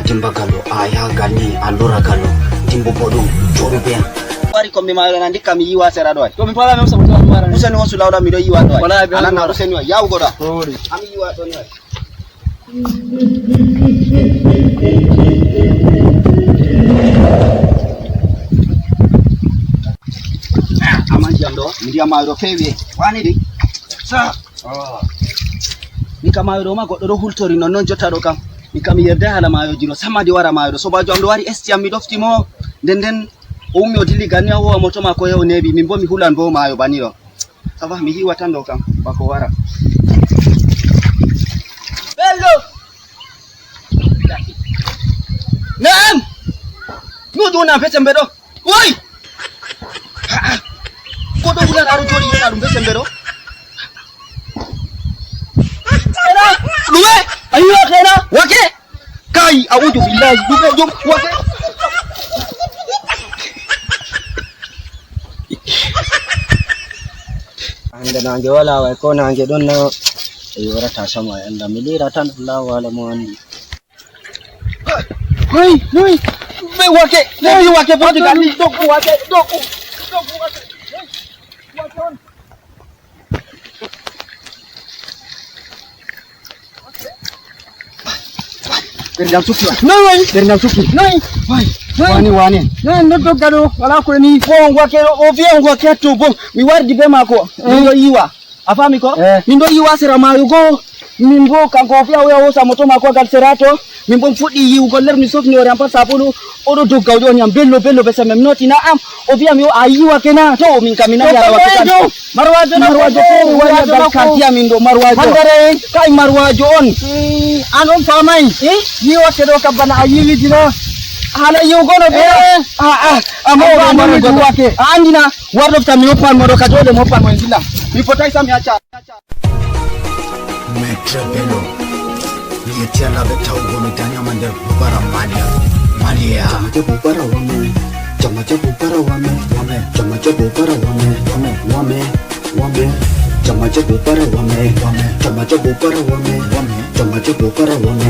Adimba galo, aya gani, alora galo, timbo bodu, chorubia. Wari komi mayo na ndika mi yiwa sera doy. Komi pala me musa mara. Musa ni wasu lauda mi do yiwa doy. Ana na ruseni wa yaw goda. Ami yiwa do ni. Amanji ando, ndia mayo fewe. Wani di? Sa. Nika mayo ma goddo do hultori non jotta do kam. Nika mi yerde hala mayo jiro sama di wara mayo so bajo am do wari esti am mi dofti mo den o mi o dilli ganni ho moto mako hew nebi min bo mi hulan bo mayo baniro sava mi hiwa tan do kam bako wara bello nam no do na pete mbedo oi ko do hulan aru jori yana dum pete mbedo era luwe ayo kena wake kai a'udhu billahi jum wake anda nange wala wa ko nange don na yora ta sama anda milira tan Allah wala mo andi hoi be wake le wake bodi gani doku wake doku wake wakon Bernam suki wa. Noi, Bernam suki. Noi. Wani. Noi ndo gado wala ko ni ko ngwa ke o vie ngwa ke to bom. Mi wardi be mako. Ndo yiwa. Afami ko? Ndo yiwa sera mayo go. Mimbo kanko fia we o sa moto mako gal serato. Mimbo fudi yiwu ko ler mi sofni o rampa sapulu. Odo do gawdo nyam bello be sa mem noti na am. O via mi o ayiwa kena to min kamina ya wakati. Marwajo ko wala gal kantia min do marwajo. Handare kai marwajo on. Anon famai. Ni o sedo kabana ayiwi dina. Hala yugono be amo marwajo wake. Andina wardo ta mi opan modo kajode mo opan mo ndila. Mi potai sam ya cha. Metre bello. Ni tiala betau gono tanya mande bubara Malia. Jamaje bubara wame. Jamaje bubara wame. Jamaje bubara wame. Jamaje bubara wame. Jamaje bubara wame.